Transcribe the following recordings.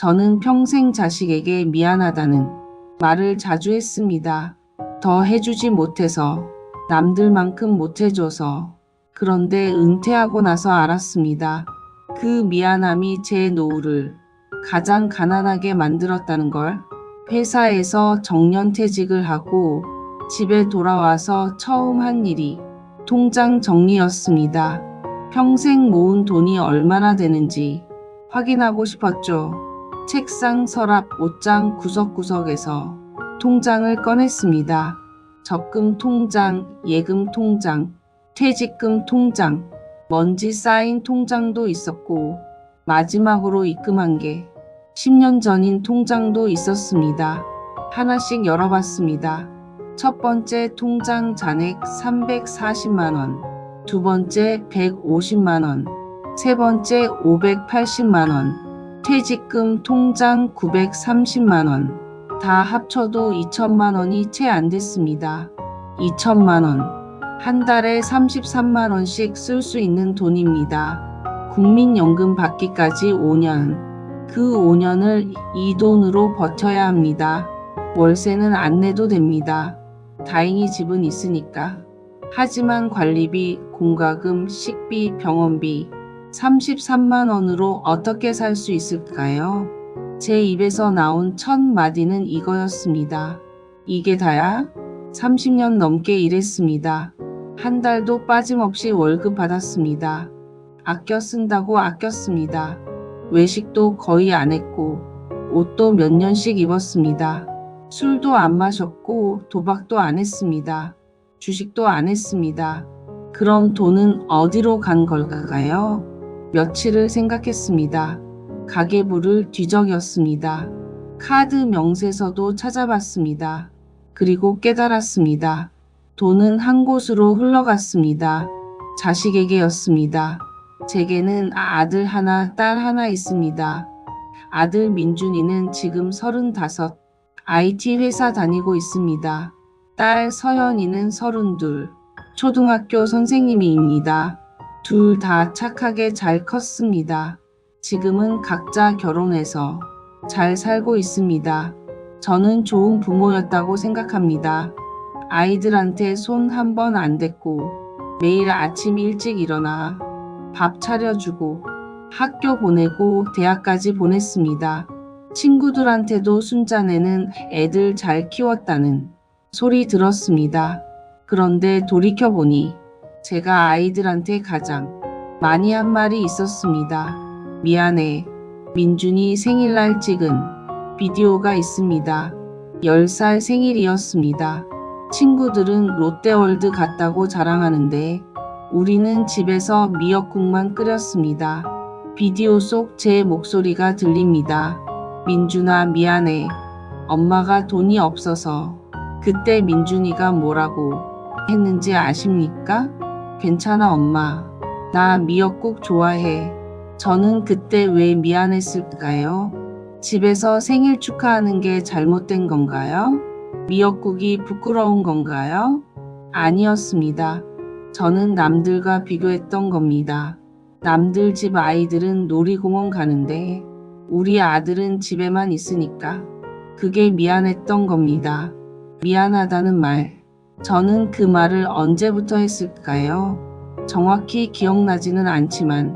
저는 평생 자식에게 미안하다는 말을 자주 했습니다. 더 해주지 못해서, 남들만큼 못해줘서. 그런데 은퇴하고 나서 알았습니다. 그 미안함이 제 노후를 가장 가난하게 만들었다는 걸. 회사에서 정년퇴직을 하고 집에 돌아와서 처음 한 일이 통장 정리였습니다. 평생 모은 돈이 얼마나 되는지 확인하고 싶었죠. 책상, 서랍, 옷장 구석구석에서 통장을 꺼냈습니다. 적금 통장, 예금 통장, 퇴직금 통장, 먼지 쌓인 통장도 있었고 마지막으로 입금한 게 10년 전인 통장도 있었습니다. 하나씩 열어봤습니다. 첫 번째 통장 잔액 340만 원, 두 번째 150만 원, 세 번째 580만 원, 퇴직금 통장 930만 원, 다 합쳐도 2천만 원이 채 안 됐습니다. 2천만 원, 한 달에 33만 원씩 쓸 수 있는 돈입니다. 국민연금 받기까지 5년. 그 5년을 이 돈으로 버텨야 합니다. 월세는 안 내도 됩니다. 다행히 집은 있으니까. 하지만 관리비, 공과금, 식비, 병원비 33만 원으로 어떻게 살 수 있을까요? 제 입에서 나온 첫 마디는 이거였습니다. 이게 다야? 30년 넘게 일했습니다. 한 달도 빠짐없이 월급 받았습니다. 아껴 쓴다고 아꼈습니다. 외식도 거의 안 했고 옷도 몇 년씩 입었습니다. 술도 안 마셨고 도박도 안 했습니다. 주식도 안 했습니다. 그럼 돈은 어디로 간 걸까요? 며칠을 생각했습니다. 가계부를 뒤적였습니다. 카드 명세서도 찾아봤습니다. 그리고 깨달았습니다. 돈은 한 곳으로 흘러갔습니다. 자식에게였습니다. 제게는 아들 하나, 딸 하나 있습니다. 아들 민준이는 지금 35, IT 회사 다니고 있습니다. 딸 서연이는 32, 초등학교 선생님입니다. 둘 다 착하게 잘 컸습니다. 지금은 각자 결혼해서 잘 살고 있습니다. 저는 좋은 부모였다고 생각합니다. 아이들한테 손 한 번 안 댔고 매일 아침 일찍 일어나 밥 차려주고 학교 보내고 대학까지 보냈습니다. 친구들한테도 순자네는 애들 잘 키웠다는 소리 들었습니다. 그런데 돌이켜보니 제가 아이들한테 가장 많이 한 말이 있었습니다. 미안해. 민준이 생일날 찍은 비디오가 있습니다. 10살 생일이었습니다. 친구들은 롯데월드 갔다고 자랑하는데 우리는 집에서 미역국만 끓였습니다. 비디오 속 제 목소리가 들립니다. 민준아, 미안해. 엄마가 돈이 없어서. 그때 민준이가 뭐라고 했는지 아십니까? 괜찮아, 엄마. 나 미역국 좋아해. 저는 그때 왜 미안했을까요? 집에서 생일 축하하는 게 잘못된 건가요? 미역국이 부끄러운 건가요? 아니었습니다. 저는 남들과 비교했던 겁니다. 남들 집 아이들은 놀이공원 가는데 우리 아들은 집에만 있으니까 그게 미안했던 겁니다. 미안하다는 말. 저는 그 말을 언제부터 했을까요? 정확히 기억나지는 않지만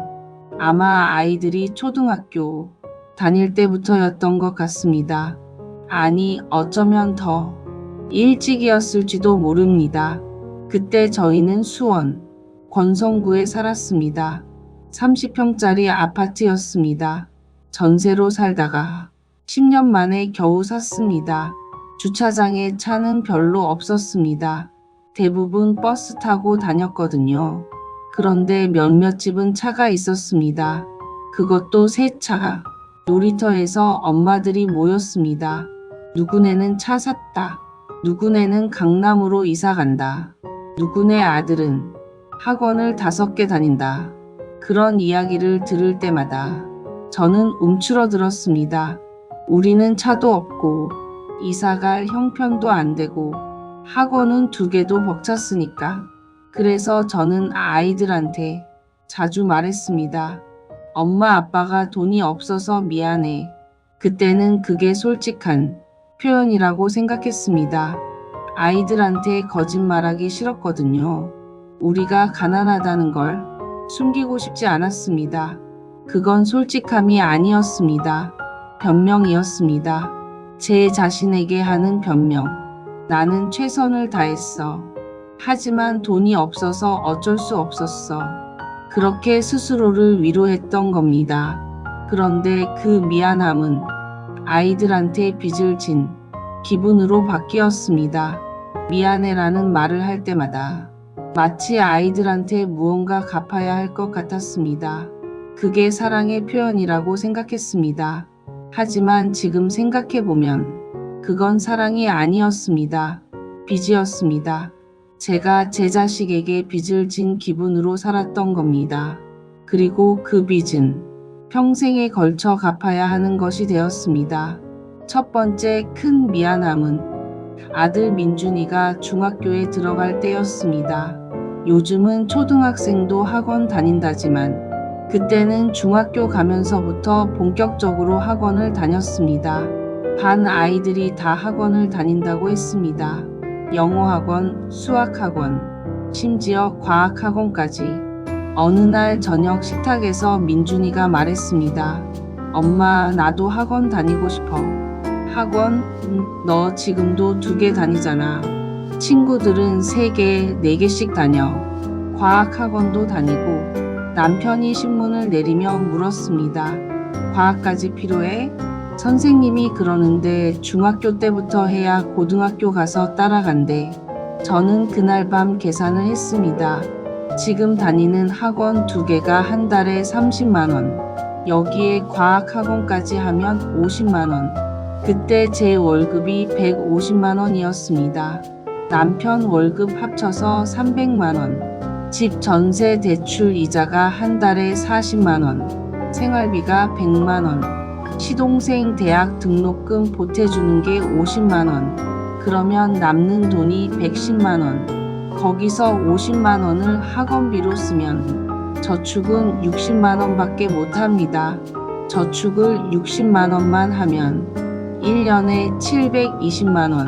아마 아이들이 초등학교 다닐 때부터였던 것 같습니다. 아니, 어쩌면 더 일찍이었을지도 모릅니다. 그때 저희는 수원, 권성구에 살았습니다. 30평짜리 아파트였습니다. 전세로 살다가 10년 만에 겨우 샀습니다. 주차장에 차는 별로 없었습니다. 대부분 버스 타고 다녔거든요. 그런데 몇몇 집은 차가 있었습니다. 그것도 새 차. 놀이터에서 엄마들이 모였습니다. 누구네는 차 샀다. 누구네는 강남으로 이사 간다. 누구네 아들은 학원을 5개 다닌다. 그런 이야기를 들을 때마다 저는 움츠러들었습니다. 우리는 차도 없고 이사갈 형편도 안 되고 학원은 2개도 벅찼으니까. 그래서 저는 아이들한테 자주 말했습니다. 엄마 아빠가 돈이 없어서 미안해. 그때는 그게 솔직한 표현이라고 생각했습니다. 아이들한테 거짓말하기 싫었거든요. 우리가 가난하다는 걸 숨기고 싶지 않았습니다. 그건 솔직함이 아니었습니다. 변명이었습니다. 제 자신에게 하는 변명. 나는 최선을 다했어. 하지만 돈이 없어서 어쩔 수 없었어. 그렇게 스스로를 위로했던 겁니다. 그런데 그 미안함은 아이들한테 빚을 진 기분으로 바뀌었습니다. 미안해라는 말을 할 때마다 마치 아이들한테 무언가 갚아야 할 것 같았습니다. 그게 사랑의 표현이라고 생각했습니다. 하지만 지금 생각해보면 그건 사랑이 아니었습니다. 빚이었습니다. 제가 제 자식에게 빚을 진 기분으로 살았던 겁니다. 그리고 그 빚은 평생에 걸쳐 갚아야 하는 것이 되었습니다. 첫 번째 큰 미안함은 아들 민준이가 중학교에 들어갈 때였습니다. 요즘은 초등학생도 학원 다닌다지만 그때는 중학교 가면서부터 본격적으로 학원을 다녔습니다. 반 아이들이 다 학원을 다닌다고 했습니다. 영어학원, 수학학원, 심지어 과학학원까지. 어느 날 저녁 식탁에서 민준이가 말했습니다. 엄마, 나도 학원 다니고 싶어. 학원? 너 지금도 2개 다니잖아. 친구들은 3개, 4개씩 다녀. 과학학원도 다니고. 남편이 신문을 내리며 물었습니다. 과학까지 필요해? 선생님이 그러는데 중학교 때부터 해야 고등학교 가서 따라간대. 저는 그날 밤 계산을 했습니다. 지금 다니는 학원 2개가 한 달에 30만 원. 여기에 과학학원까지 하면 50만 원. 그때 제 월급이 150만 원이었습니다. 남편 월급 합쳐서 300만 원. 집 전세 대출 이자가 한 달에 40만 원. 생활비가 100만 원. 시동생 대학 등록금 보태주는 게 50만 원. 그러면 남는 돈이 110만 원. 거기서 50만 원을 학원비로 쓰면 저축은 60만 원밖에 못합니다. 저축을 60만 원만 하면 1년에 720만 원.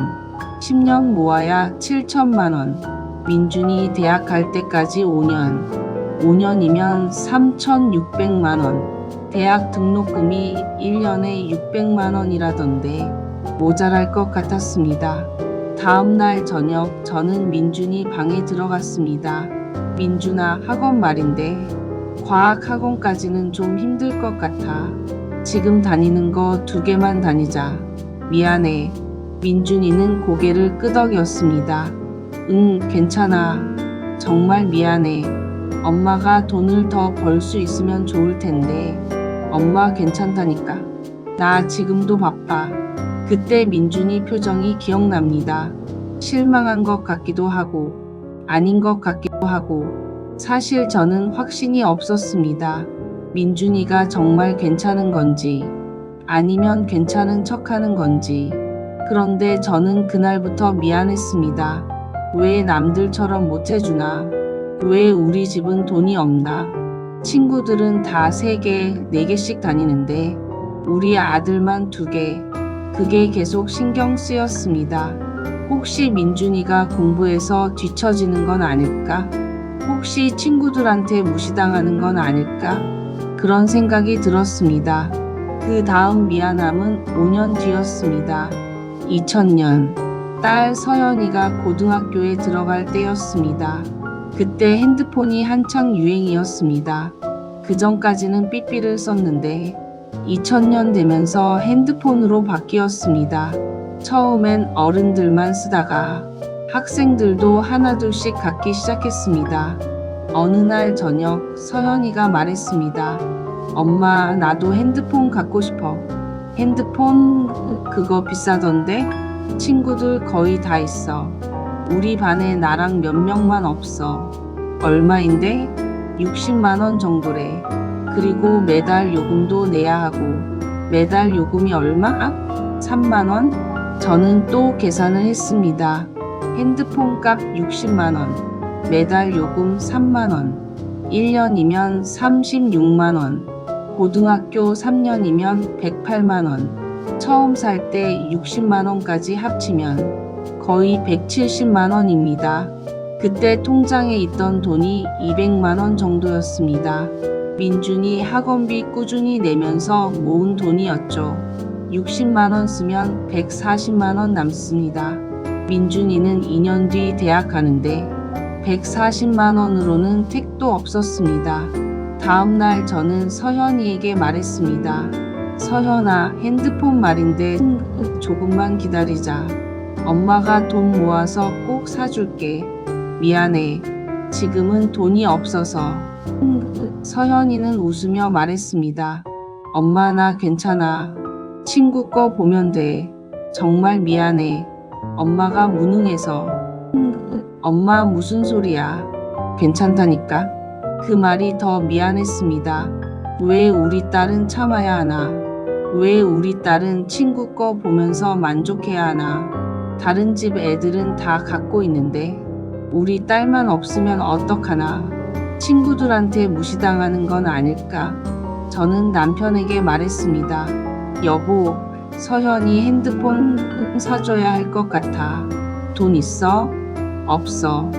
10년 모아야 7천만 원. 민준이 대학 갈 때까지 5년. 5년이면 3,600만 원. 대학 등록금이 1년에 600만 원이라던데 모자랄 것 같았습니다. 다음 날 저녁 저는 민준이 방에 들어갔습니다. 민준아, 학원 말인데 과학학원까지는 좀 힘들 것 같아. 지금 다니는 거 2개만 다니자. 미안해. 민준이는 고개를 끄덕였습니다. 응, 괜찮아. 정말 미안해. 엄마가 돈을 더 벌 수 있으면 좋을 텐데. 엄마 괜찮다니까. 나 지금도 바빠. 그때 민준이 표정이 기억납니다. 실망한 것 같기도 하고 아닌 것 같기도 하고 사실 저는 확신이 없었습니다. 민준이가 정말 괜찮은 건지 아니면 괜찮은 척하는 건지. 그런데 저는 그날부터 미안했습니다. 왜 남들처럼 못해주나? 왜 우리 집은 돈이 없나? 친구들은 다 3개, 4개씩 다니는데 우리 아들만 2개. 그게 계속 신경 쓰였습니다. 혹시 민준이가 공부해서 뒤처지는 건 아닐까? 혹시 친구들한테 무시당하는 건 아닐까? 그런 생각이 들었습니다. 그 다음 미안함은 5년 뒤였습니다. 2000년. 딸 서연이가 고등학교에 들어갈 때였습니다. 그때 핸드폰이 한창 유행이었습니다. 그 전까지는 삐삐를 썼는데 2000년 되면서 핸드폰으로 바뀌었습니다. 처음엔 어른들만 쓰다가 학생들도 하나둘씩 갖기 시작했습니다. 어느 날 저녁 서연이가 말했습니다. 엄마, 나도 핸드폰 갖고 싶어. 핸드폰 그거 비싸던데? 친구들 거의 다 있어. 우리 반에 나랑 몇 명만 없어. 얼마인데? 60만 원 정도래. 그리고 매달 요금도 내야 하고. 매달 요금이 얼마? 3만 원? 저는 또 계산을 했습니다. 핸드폰 값 60만 원. 매달 요금 3만 원. 1년이면 36만 원. 고등학교 3년이면 108만 원. 처음 살 때 60만 원까지 합치면 거의 170만 원입니다. 그때 통장에 있던 돈이 200만 원 정도였습니다. 민준이 학원비 꾸준히 내면서 모은 돈이었죠. 60만 원 쓰면 140만 원 남습니다. 민준이는 2년 뒤 대학 가는데 140만 원으로는 택도 없었습니다. 다음 날 저는 서현이에게 말했습니다. 서현아, 핸드폰 말인데 조금만 기다리자. 엄마가 돈 모아서 꼭 사줄게. 미안해. 지금은 돈이 없어서. 서현이는 웃으며 말했습니다. 엄마, 나 괜찮아. 친구 거 보면 돼. 정말 미안해. 엄마가 무능해서. 엄마, 무슨 소리야. 괜찮다니까. 그 말이 더 미안했습니다. 왜 우리 딸은 참아야 하나? 왜 우리 딸은 친구 거 보면서 만족해야 하나? 다른 집 애들은 다 갖고 있는데 우리 딸만 없으면 어떡하나? 친구들한테 무시당하는 건 아닐까? 저는 남편에게 말했습니다. 여보, 서현이 핸드폰 사줘야 할 것 같아. 돈 있어? 없어.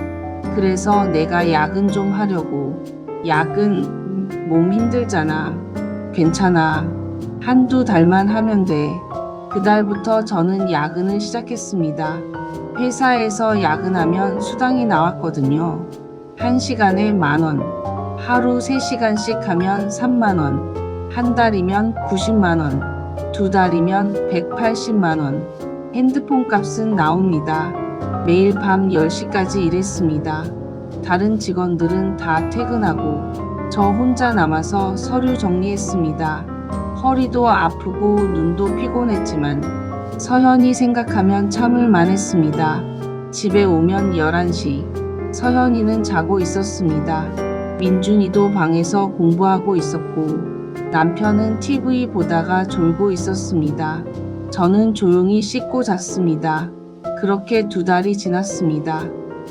그래서 내가 야근 좀 하려고. 야근 몸 힘들잖아. 괜찮아. 한두 달만 하면 돼. 그달부터 저는 야근을 시작했습니다. 회사에서 야근하면 수당이 나왔거든요. 1시간에 10,000원. 하루 3시간씩 하면 30,000원. 한 달이면 90만원. 2달이면 180만원. 핸드폰 값은 나옵니다. 매일 밤 10시까지 일했습니다. 다른 직원들은 다 퇴근하고 저 혼자 남아서 서류 정리했습니다. 허리도 아프고 눈도 피곤했지만 서현이 생각하면 참을 만했습니다. 집에 오면 11시. 서현이는 자고 있었습니다. 민준이도 방에서 공부하고 있었고 남편은 TV 보다가 졸고 있었습니다. 저는 조용히 씻고 잤습니다. 그렇게 2달이 지났습니다.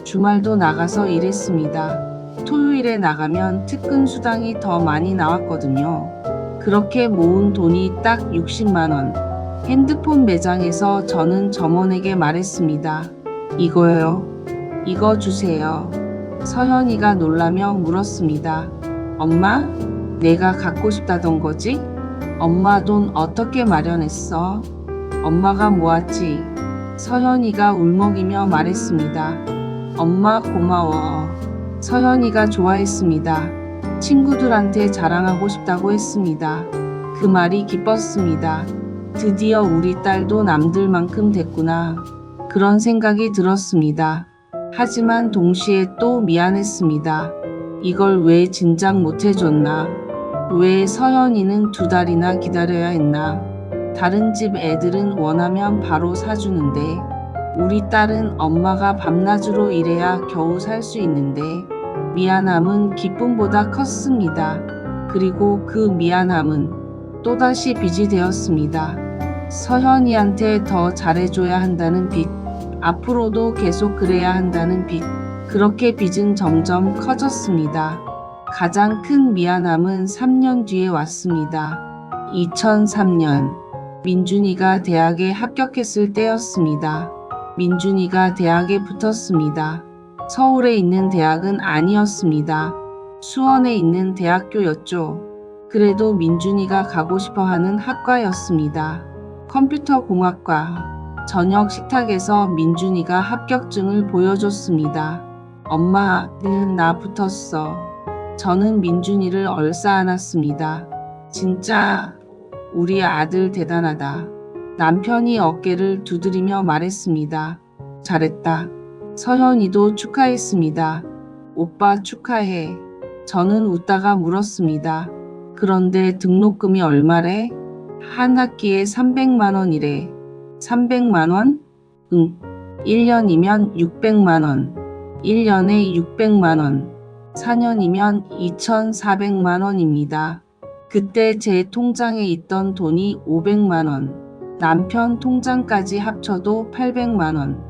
주말도 나가서 일했습니다. 토요일에 나가면 특근 수당이 더 많이 나왔거든요. 그렇게 모은 돈이 딱 60만 원. 핸드폰 매장에서 저는 점원에게 말했습니다. 이거요. 이거 주세요. 서현이가 놀라며 물었습니다. 엄마? 내가 갖고 싶다던 거지? 엄마 돈 어떻게 마련했어? 엄마가 모았지. 서현이가 울먹이며 말했습니다. 엄마 고마워. 서현이가 좋아했습니다. 친구들한테 자랑하고 싶다고 했습니다. 그 말이 기뻤습니다. 드디어 우리 딸도 남들만큼 됐구나. 그런 생각이 들었습니다. 하지만 동시에 또 미안했습니다. 이걸 왜 진작 못 해줬나? 왜 서현이는 2달이나 기다려야 했나? 다른 집 애들은 원하면 바로 사주는데 우리 딸은 엄마가 밤낮으로 일해야 겨우 살 수 있는데 미안함은 기쁨보다 컸습니다. 그리고 그 미안함은 또다시 빚이 되었습니다. 서현이한테 더 잘해줘야 한다는 빚, 앞으로도 계속 그래야 한다는 빚, 그렇게 빚은 점점 커졌습니다. 가장 큰 미안함은 3년 뒤에 왔습니다. 2003년 민준이가 대학에 합격했을 때였습니다. 민준이가 대학에 붙었습니다. 서울에 있는 대학은 아니었습니다. 수원에 있는 대학교였죠. 그래도 민준이가 가고 싶어 하는 학과였습니다. 컴퓨터공학과. 저녁 식탁에서 민준이가 합격증을 보여줬습니다. 엄마, 나 붙었어. 저는 민준이를 얼싸안았습니다. 진짜 우리 아들 대단하다. 남편이 어깨를 두드리며 말했습니다. 잘했다. 서현이도 축하했습니다. 오빠 축하해. 저는 웃다가 물었습니다. 그런데 등록금이 얼마래? 한 학기에 300만 원이래. 300만 원? 응. 1년이면 600만 원. 1년에 600만 원. 4년이면 2,400만 원입니다. 그때 제 통장에 있던 돈이 500만 원. 남편 통장까지 합쳐도 800만 원.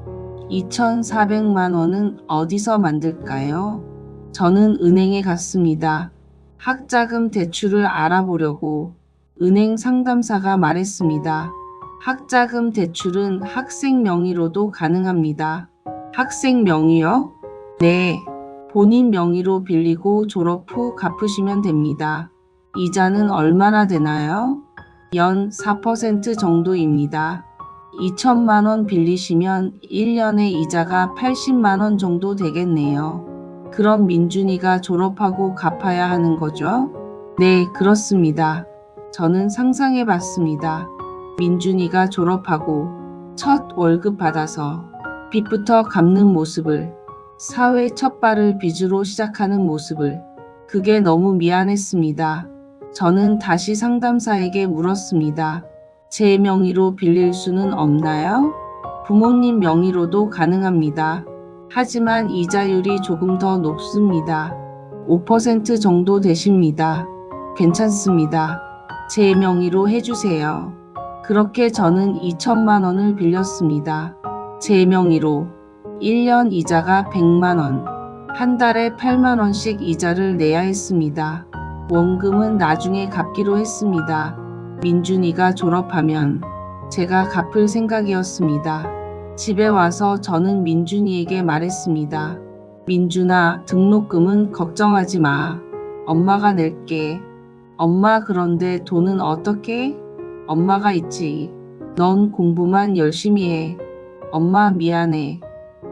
2,400만 원은 어디서 만들까요? 저는 은행에 갔습니다. 학자금 대출을 알아보려고. 은행 상담사가 말했습니다. 학자금 대출은 학생 명의로도 가능합니다. 학생 명의요? 네. 본인 명의로 빌리고 졸업 후 갚으시면 됩니다. 이자는 얼마나 되나요? 연 4% 정도입니다. 2천만 원 빌리시면 1년에 이자가 80만 원 정도 되겠네요. 그럼 민준이가 졸업하고 갚아야 하는 거죠? 네, 그렇습니다. 저는 상상해 봤습니다. 민준이가 졸업하고 첫 월급 받아서 빚부터 갚는 모습을, 사회 첫 발을 빚으로 시작하는 모습을, 그게 너무 미안했습니다. 저는 다시 상담사에게 물었습니다. 제 명의로 빌릴 수는 없나요? 부모님 명의로도 가능합니다. 하지만 이자율이 조금 더 높습니다. 5% 정도 되십니다. 괜찮습니다. 제 명의로 해주세요. 그렇게 저는 2천만 원을 빌렸습니다. 제 명의로 1년 이자가 100만 원, 한 달에 8만 원씩 이자를 내야 했습니다. 원금은 나중에 갚기로 했습니다. 민준이가 졸업하면 제가 갚을 생각이었습니다. 집에 와서 저는 민준이에게 말했습니다. 민준아, 등록금은 걱정하지 마. 엄마가 낼게. 엄마, 그런데 돈은 어떻게? 엄마가 있지. 넌 공부만 열심히 해. 엄마, 미안해.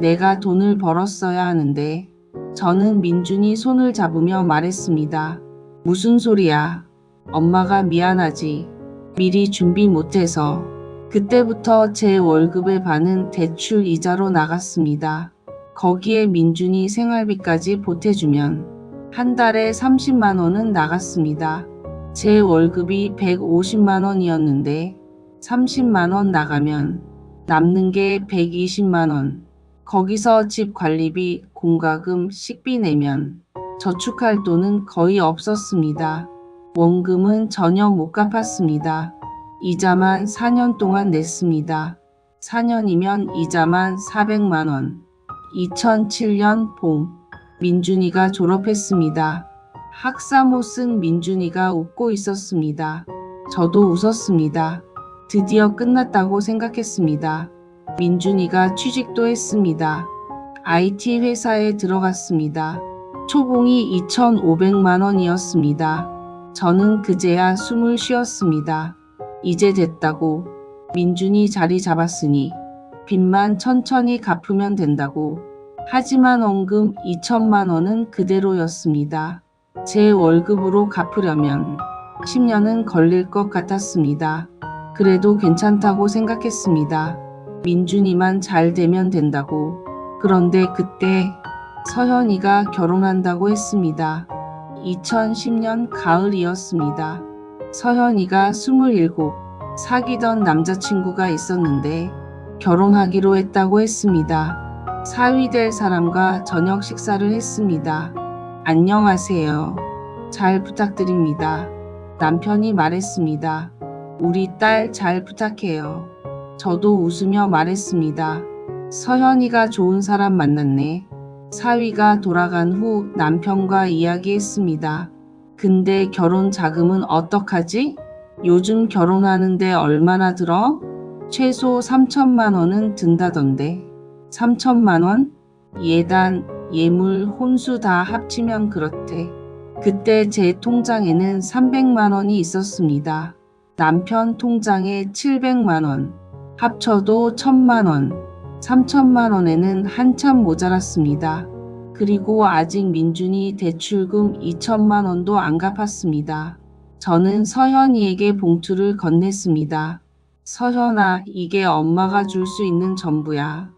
내가 돈을 벌었어야 하는데. 저는 민준이 손을 잡으며 말했습니다. 무슨 소리야. 엄마가 미안하지. 미리 준비 못해서. 그때부터 제 월급의 반은 대출 이자로 나갔습니다. 거기에 민준이 생활비까지 보태주면 한 달에 30만 원은 나갔습니다. 제 월급이 150만 원이었는데 30만 원 나가면 남는 게 120만 원. 거기서 집 관리비, 공과금, 식비 내면 저축할 돈은 거의 없었습니다. 원금은 전혀 못 갚았습니다. 이자만 4년 동안 냈습니다. 4년이면 이자만 400만 원. 2007년 봄, 민준이가 졸업했습니다. 학사모 쓴 민준이가 웃고 있었습니다. 저도 웃었습니다. 드디어 끝났다고 생각했습니다. 민준이가 취직도 했습니다. IT 회사에 들어갔습니다. 초봉이 2,500만 원이었습니다. 저는 그제야 숨을 쉬었습니다. 이제 됐다고. 민준이 자리 잡았으니 빚만 천천히 갚으면 된다고. 하지만 원금 2천만 원은 그대로였습니다. 제 월급으로 갚으려면 10년은 걸릴 것 같았습니다. 그래도 괜찮다고 생각했습니다. 민준이만 잘 되면 된다고. 그런데 그때 서현이가 결혼한다고 했습니다. 2010년 가을이었습니다. 서현이가 27, 사귀던 남자친구가 있었는데 결혼하기로 했다고 했습니다. 사위 될 사람과 저녁 식사를 했습니다. 안녕하세요. 잘 부탁드립니다. 남편이 말했습니다. 우리 딸 잘 부탁해요. 저도 웃으며 말했습니다. 서현이가 좋은 사람 만났네. 사위가 돌아간 후 남편과 이야기했습니다. 근데 결혼 자금은 어떡하지? 요즘 결혼하는데 얼마나 들어? 최소 3천만 원은 든다던데. 3천만 원? 예단, 예물, 혼수 다 합치면 그렇대. 그때 제 통장에는 300만 원이 있었습니다. 남편 통장에 700만 원. 합쳐도 1,000만 원. 3천만 원에는 한참 모자랐습니다. 그리고 아직 민준이 대출금 2천만 원도 안 갚았습니다. 저는 서현이에게 봉투를 건넸습니다. 서현아, 이게 엄마가 줄 수 있는 전부야.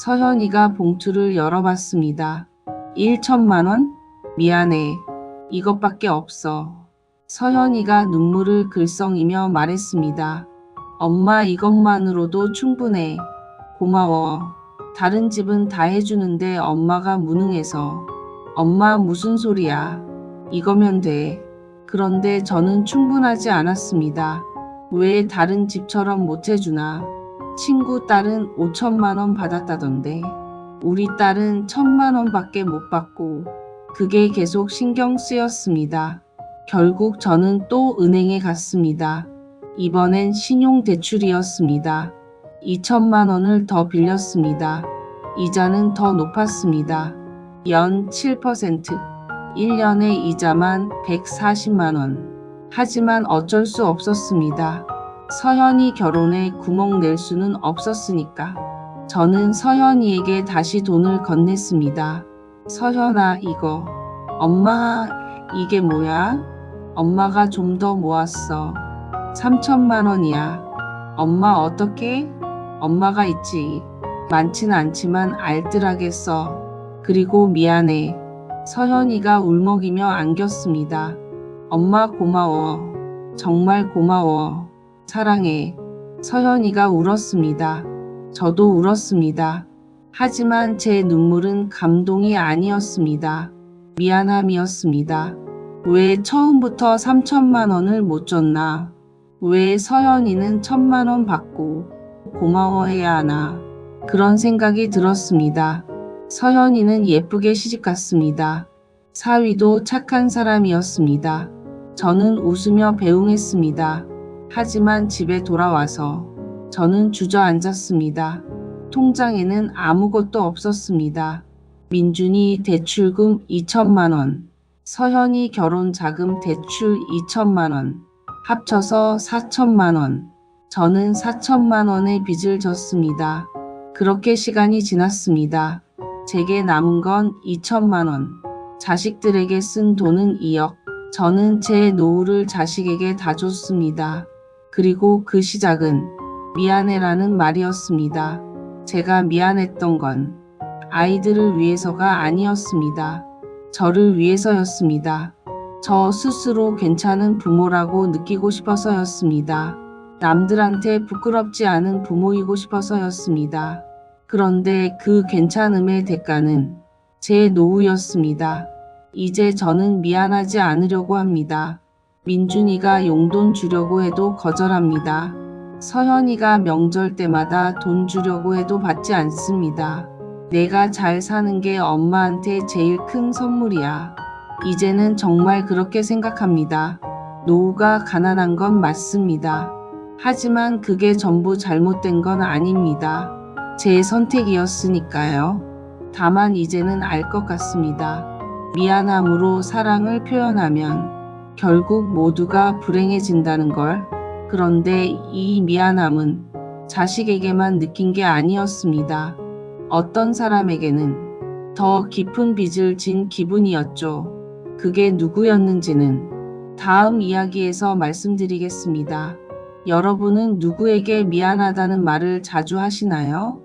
서현이가 봉투를 열어봤습니다. 1천만 원? 미안해. 이것밖에 없어. 서현이가 눈물을 글썽이며 말했습니다. 엄마, 이것만으로도 충분해. 고마워. 다른 집은 다 해주는데 엄마가 무능해서. 엄마, 무슨 소리야. 이거면 돼. 그런데 저는 충분하지 않았습니다. 왜 다른 집처럼 못 해주나. 친구 딸은 5천만 원 받았다던데. 우리 딸은 1,000만 원밖에 못 받고. 그게 계속 신경 쓰였습니다. 결국 저는 또 은행에 갔습니다. 이번엔 신용대출이었습니다. 2천만 원을 더 빌렸습니다. 이자는 더 높았습니다. 연 7%, 1년에 이자만 140만 원. 하지만 어쩔 수 없었습니다. 서현이 결혼에 구멍 낼 수는 없었으니까. 저는 서현이에게 다시 돈을 건넸습니다. 서현아, 이거. 엄마, 이게 뭐야? 엄마가 좀 더 모았어. 3천만 원이야. 엄마 어떡해? 엄마가 있지. 많진 않지만 알뜰하게 써. 그리고 미안해. 서현이가 울먹이며 안겼습니다. 엄마 고마워. 정말 고마워. 사랑해. 서현이가 울었습니다. 저도 울었습니다. 하지만 제 눈물은 감동이 아니었습니다. 미안함이었습니다. 왜 처음부터 3천만 원을 못 줬나? 왜 서현이는 1,000만 원 받고 고마워해야 하나? 그런 생각이 들었습니다. 서현이는 예쁘게 시집갔습니다. 사위도 착한 사람이었습니다. 저는 웃으며 배웅했습니다. 하지만 집에 돌아와서 저는 주저앉았습니다. 통장에는 아무것도 없었습니다. 민준이 대출금 2천만 원, 서현이 결혼 자금 대출 2천만 원, 합쳐서 4천만 원. 저는 4천만 원의 빚을 졌습니다. 그렇게 시간이 지났습니다. 제게 남은 건 2천만 원. 자식들에게 쓴 돈은 2억. 저는 제 노후를 자식에게 다 줬습니다. 그리고 그 시작은 미안해라는 말이었습니다. 제가 미안했던 건 아이들을 위해서가 아니었습니다. 저를 위해서였습니다. 저 스스로 괜찮은 부모라고 느끼고 싶어서였습니다. 남들한테 부끄럽지 않은 부모이고 싶어서였습니다. 그런데 그 괜찮음의 대가는 제 노후였습니다. 이제 저는 미안하지 않으려고 합니다. 민준이가 용돈 주려고 해도 거절합니다. 서현이가 명절 때마다 돈 주려고 해도 받지 않습니다. 내가 잘 사는 게 엄마한테 제일 큰 선물이야. 이제는 정말 그렇게 생각합니다. 노후가 가난한 건 맞습니다. 하지만 그게 전부 잘못된 건 아닙니다. 제 선택이었으니까요. 다만 이제는 알 것 같습니다. 미안함으로 사랑을 표현하면 결국 모두가 불행해진다는 걸. 그런데 이 미안함은 자식에게만 느낀 게 아니었습니다. 어떤 사람에게는 더 깊은 빚을 진 기분이었죠. 그게 누구였는지는 다음 이야기에서 말씀드리겠습니다. 여러분은 누구에게 미안하다는 말을 자주 하시나요?